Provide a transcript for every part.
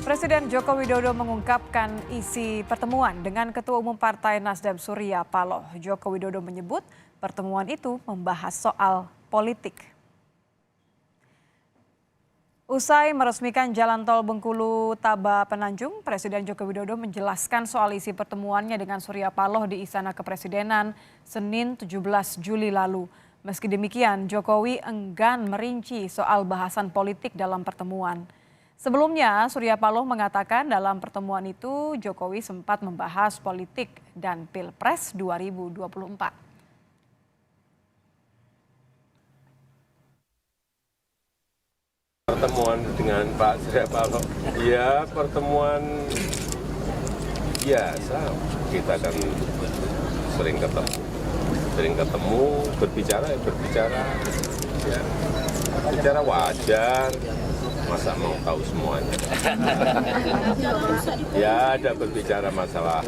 Presiden Joko Widodo mengungkapkan isi pertemuan dengan Ketua Umum Partai Nasdem Surya Paloh. Joko Widodo menyebut pertemuan itu membahas soal politik. Usai meresmikan jalan tol Bengkulu-Taba Penanjung, Presiden Joko Widodo menjelaskan soal isi pertemuannya dengan Surya Paloh di Istana Kepresidenan Senin 17 Juli lalu. Meski demikian, Jokowi enggan merinci soal bahasan politik dalam pertemuan. Sebelumnya, Surya Paloh mengatakan dalam pertemuan itu Jokowi sempat membahas politik dan Pilpres 2024. Pertemuan dengan Pak Surya Paloh, ya pertemuan biasa, kita kan sering ketemu, berbicara, ya, bicara wajar. Masa mau tahu semuanya? Ya ada berbicara masalah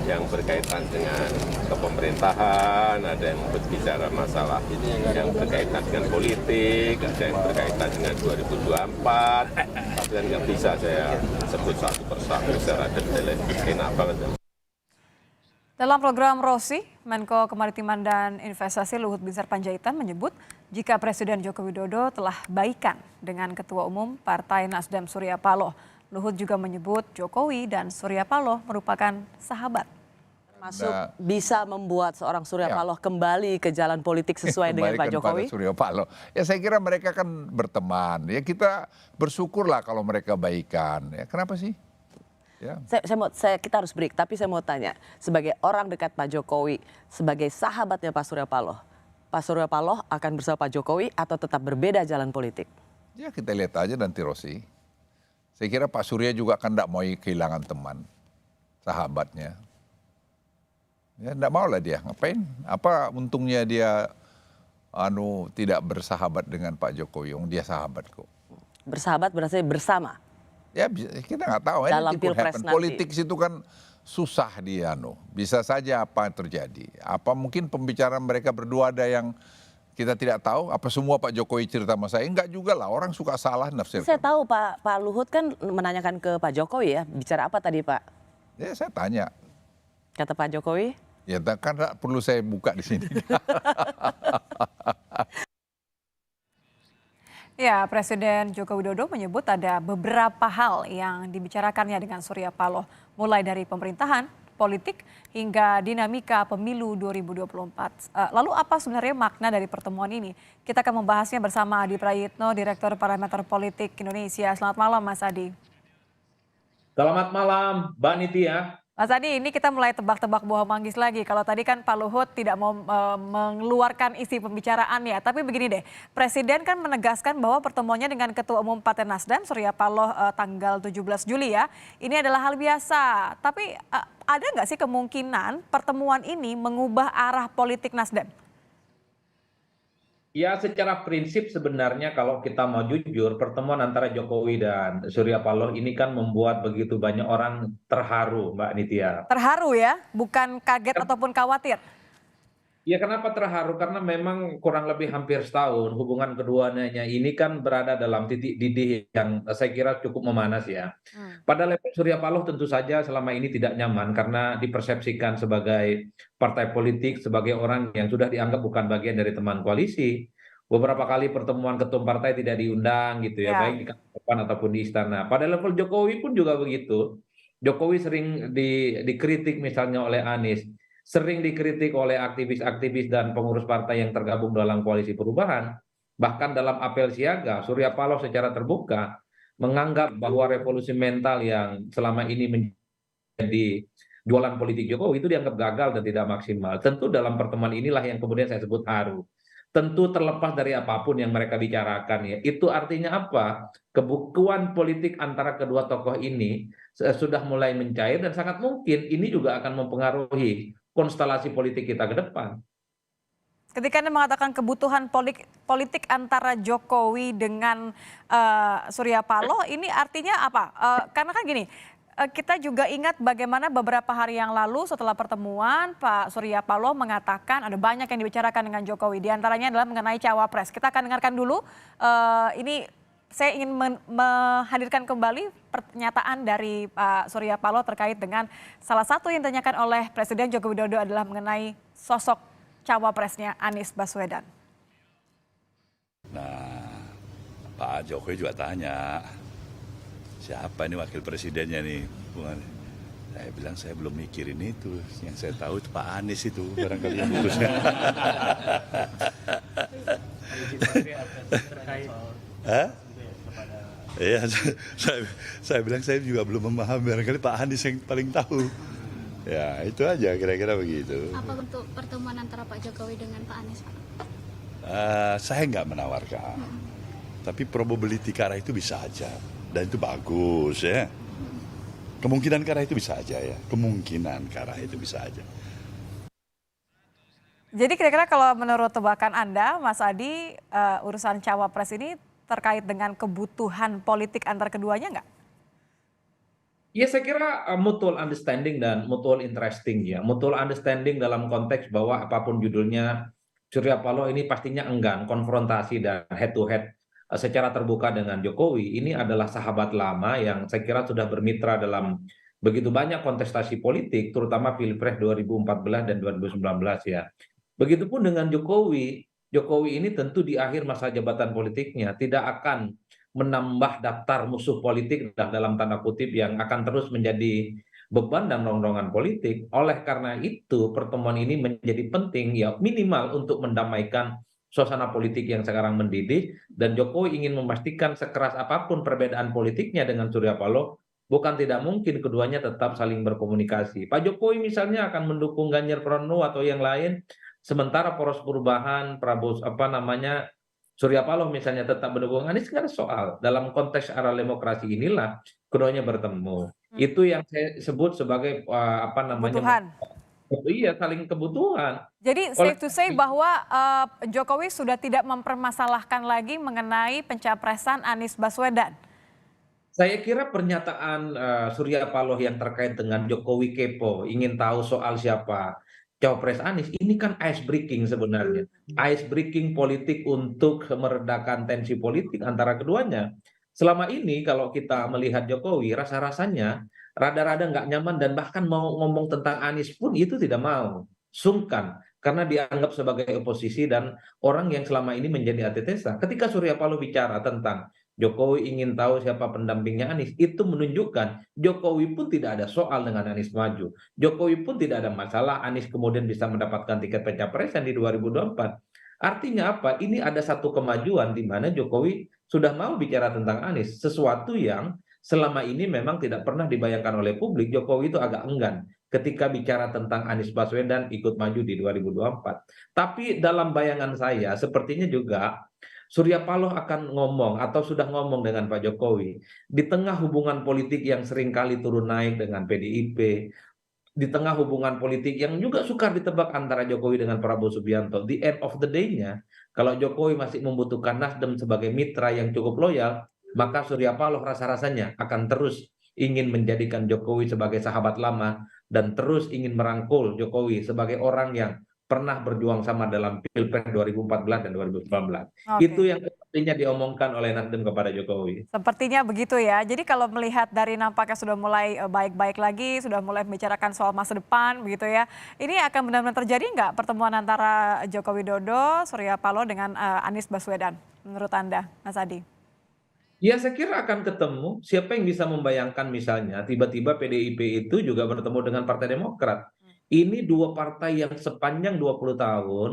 yang berkaitan dengan kepemerintahan, ada yang berbicara masalah yang berkaitan dengan politik, ada yang berkaitan dengan 2024. Tapi kan nggak bisa saya sebut satu persatu secara detail, enak banget. Dalam program Rosi, Menko Kemaritiman dan Investasi Luhut Binsar Panjaitan menyebut jika Presiden Joko Widodo telah baikan dengan Ketua Umum Partai Nasdem Surya Paloh. Luhut juga menyebut Jokowi dan Surya Paloh merupakan sahabat. Termasuk bisa membuat seorang Surya Paloh kembali ke jalan politik sesuai dengan Pak Jokowi? Surya Paloh. Ya saya kira mereka kan berteman. Ya kita bersyukurlah kalau mereka baikan. Ya kenapa sih? Ya. Kita harus break, tapi saya mau tanya, sebagai orang dekat Pak Jokowi, sebagai sahabatnya Pak Surya Paloh akan bersama Pak Jokowi atau tetap berbeda jalan politik? Ya kita lihat aja nanti Rosi. Saya kira Pak Surya juga kan tidak mau kehilangan teman, sahabatnya. Ya tidak mau lah dia, ngapain? Apa untungnya dia tidak bersahabat dengan Pak Jokowi, dia sahabat kok. Bersahabat berarti bersama? Ya kita nggak tahu. Dalam Pilpres nanti. Politik itu kan susah dia, bisa saja apa yang terjadi. Apa mungkin pembicaraan mereka berdua ada yang kita tidak tahu? Apa semua Pak Jokowi cerita sama saya? Enggak juga lah, orang suka salah nafsir. Saya tahu Pak Luhut kan menanyakan ke Pak Jokowi ya, bicara apa tadi Pak? Ya saya tanya. Kata Pak Jokowi? Ya kan perlu saya buka di sini. Ya, Presiden Joko Widodo menyebut ada beberapa hal yang dibicarakannya dengan Surya Paloh, mulai dari pemerintahan, politik, hingga dinamika pemilu 2024. Lalu apa sebenarnya makna dari pertemuan ini? Kita akan membahasnya bersama Adi Prayitno, Direktur Parameter Politik Indonesia. Selamat malam, Mas Adi. Selamat malam, Mbak Nitya. Mas Adi, ini kita mulai tebak-tebak buah manggis lagi. Kalau tadi kan Pak Luhut tidak mau mengeluarkan isi pembicaraannya. Tapi begini deh, Presiden kan menegaskan bahwa pertemuannya dengan Ketua Umum Partai Nasdem, Surya Paloh tanggal 17 Juli ya, ini adalah hal biasa. Tapi ada nggak sih kemungkinan pertemuan ini mengubah arah politik Nasdem? Ya, secara prinsip sebenarnya kalau kita mau jujur, pertemuan antara Jokowi dan Surya Paloh ini kan membuat begitu banyak orang terharu, Mbak Nitya. Terharu ya, bukan kaget ataupun khawatir? Ya, kenapa terharu? Karena memang kurang lebih hampir setahun hubungan keduanya ini kan berada dalam titik didih yang saya kira cukup memanas ya. Pada level Surya Paloh tentu saja selama ini tidak nyaman karena dipersepsikan sebagai partai politik, sebagai orang yang sudah dianggap bukan bagian dari teman koalisi. Beberapa kali pertemuan ketum partai tidak diundang gitu ya, baik di kantor ataupun di istana. Pada level Jokowi pun juga begitu. Jokowi sering dikritik misalnya oleh Anies, sering dikritik oleh aktivis-aktivis dan pengurus partai yang tergabung dalam koalisi perubahan. Bahkan dalam apel siaga, Surya Paloh secara terbuka menganggap bahwa revolusi mental yang selama ini menjadi jualan politik Jokowi itu dianggap gagal dan tidak maksimal. Tentu dalam pertemuan inilah yang kemudian saya sebut haru. Tentu terlepas dari apapun yang mereka bicarakan ya, itu artinya apa? Kebukuan politik antara kedua tokoh ini sudah mulai mencair dan sangat mungkin ini juga akan mempengaruhi konstelasi politik kita ke depan. Ketika Anda mengatakan kebutuhan politik antara Jokowi dengan Surya Paloh, ini artinya apa? Karena kan gini, kita juga ingat bagaimana beberapa hari yang lalu setelah pertemuan Pak Surya Paloh mengatakan ada banyak yang dibicarakan dengan Jokowi. Di antaranya adalah mengenai cawapres. Kita akan dengarkan dulu ini saya ingin menghadirkan kembali pernyataan dari Pak Surya Paloh terkait dengan salah satu yang ditanyakan oleh Presiden Joko Widodo adalah mengenai sosok cawapresnya Anies Baswedan. Nah, Pak Jokowi juga tanya, siapa ini wakil presidennya nih? Saya bilang saya belum mikirin itu, yang saya tahu itu Pak Anies itu barangkali yang putusnya. Iya, saya bilang saya juga belum memahami, barangkali Pak Anies yang paling tahu. Ya itu aja kira-kira begitu. Apa bentuk pertemuan antara Pak Jokowi dengan Pak Anies, Pak? Saya nggak menawarkan, tapi probability ke arah itu bisa aja, dan itu bagus ya. Kemungkinan ke arah itu bisa aja ya, kemungkinan ke arah itu bisa aja. Jadi kira-kira kalau menurut tebakan Anda, Mas Adi, urusan cawapres ini terkait dengan kebutuhan politik antar keduanya nggak? Ya saya kira mutual understanding dan mutual interesting ya. Mutual understanding dalam konteks bahwa apapun judulnya, Surya Paloh ini pastinya enggan konfrontasi dan head to head secara terbuka dengan Jokowi. Ini adalah sahabat lama yang saya kira sudah bermitra dalam begitu banyak kontestasi politik, terutama Pilpres 2014 dan 2019 ya. Begitupun dengan Jokowi. Jokowi ini tentu di akhir masa jabatan politiknya tidak akan menambah daftar musuh politik dalam tanda kutip yang akan terus menjadi beban dan rongrongan politik. Oleh karena itu pertemuan ini menjadi penting ya minimal untuk mendamaikan suasana politik yang sekarang mendidih, dan Jokowi ingin memastikan sekeras apapun perbedaan politiknya dengan Surya Paloh, bukan tidak mungkin keduanya tetap saling berkomunikasi. Pak Jokowi misalnya akan mendukung Ganjar Pranowo atau yang lain, sementara poros perubahan Prabowo Surya Paloh misalnya tetap mendukung Anies, nggak ada soal. Dalam konteks era demokrasi inilah keduanya bertemu. Itu yang saya sebut sebagai Kebutuhan. Iya, saling kebutuhan. Jadi safe to say bahwa Jokowi sudah tidak mempermasalahkan lagi mengenai pencapresan Anies Baswedan. Saya kira pernyataan Surya Paloh yang terkait dengan Jokowi kepo, ingin tahu soal siapa Cawapres Anies, ini kan ice breaking sebenarnya. Ice breaking politik untuk meredakan tensi politik antara keduanya. Selama ini kalau kita melihat Jokowi, rasa-rasanya rada-rada nggak nyaman dan bahkan mau ngomong tentang Anies pun itu tidak mau. Sungkan, karena dianggap sebagai oposisi dan orang yang selama ini menjadi antitesa. Ketika Surya Paloh bicara tentang Jokowi ingin tahu siapa pendampingnya Anies, itu menunjukkan Jokowi pun tidak ada soal dengan Anies maju. Jokowi pun tidak ada masalah Anies kemudian bisa mendapatkan tiket pencapresan di 2024. Artinya apa? Ini ada satu kemajuan di mana Jokowi sudah mau bicara tentang Anies, sesuatu yang selama ini memang tidak pernah dibayangkan oleh publik. Jokowi itu agak enggan ketika bicara tentang Anies Baswedan ikut maju di 2024. Tapi dalam bayangan saya sepertinya juga Surya Paloh akan ngomong atau sudah ngomong dengan Pak Jokowi di tengah hubungan politik yang seringkali turun naik dengan PDIP, di tengah hubungan politik yang juga sukar ditebak antara Jokowi dengan Prabowo Subianto. The end of the day-nya, kalau Jokowi masih membutuhkan Nasdem sebagai mitra yang cukup loyal, maka Surya Paloh rasa-rasanya akan terus ingin menjadikan Jokowi sebagai sahabat lama dan terus ingin merangkul Jokowi sebagai orang yang pernah berjuang sama dalam Pilpres 2014 dan 2019. Itu yang sepertinya diomongkan oleh Nasdem kepada Jokowi. Sepertinya begitu ya. Jadi kalau melihat dari nampaknya sudah mulai baik-baik lagi, sudah mulai membicarakan soal masa depan begitu ya. Ini akan benar-benar terjadi nggak pertemuan antara Joko Widodo, Surya Paloh dengan Anies Baswedan menurut Anda, Mas Adi? Ya saya kira akan ketemu. Siapa yang bisa membayangkan misalnya tiba-tiba PDIP itu juga bertemu dengan Partai Demokrat. Ini dua partai yang sepanjang 20 tahun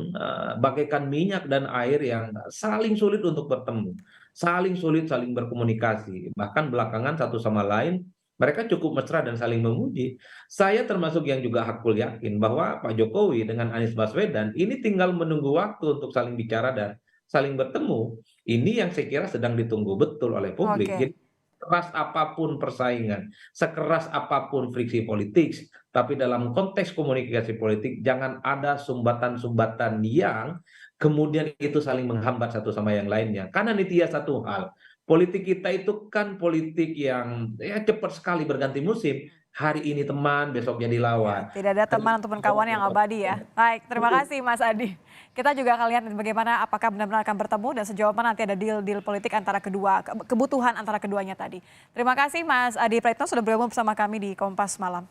bagaikan minyak dan air yang saling sulit untuk bertemu. Saling sulit, saling berkomunikasi. Bahkan belakangan satu sama lain mereka cukup mesra dan saling memuji. Saya termasuk yang juga hakul yakin bahwa Pak Jokowi dengan Anies Baswedan ini tinggal menunggu waktu untuk saling bicara dan saling bertemu. Ini yang saya kira sedang ditunggu betul oleh publik. Jadi keras apapun persaingan, sekeras apapun friksi politik, tapi dalam konteks komunikasi politik jangan ada sumbatan-sumbatan yang kemudian itu saling menghambat satu sama yang lainnya. Karena nitia satu hal, politik kita itu kan politik yang ya cepat sekali berganti musim. hari ini teman, besok jadi lawan. Tidak ada teman ataupun kawan yang abadi ya. Baik, terima kasih Mas Adi. Kita juga akan lihat bagaimana apakah benar-benar akan bertemu dan sejauh mana nanti ada deal-deal politik antara kedua, kebutuhan antara keduanya tadi. Terima kasih Mas Adi Praetno sudah bergabung bersama kami di Kompas Malam.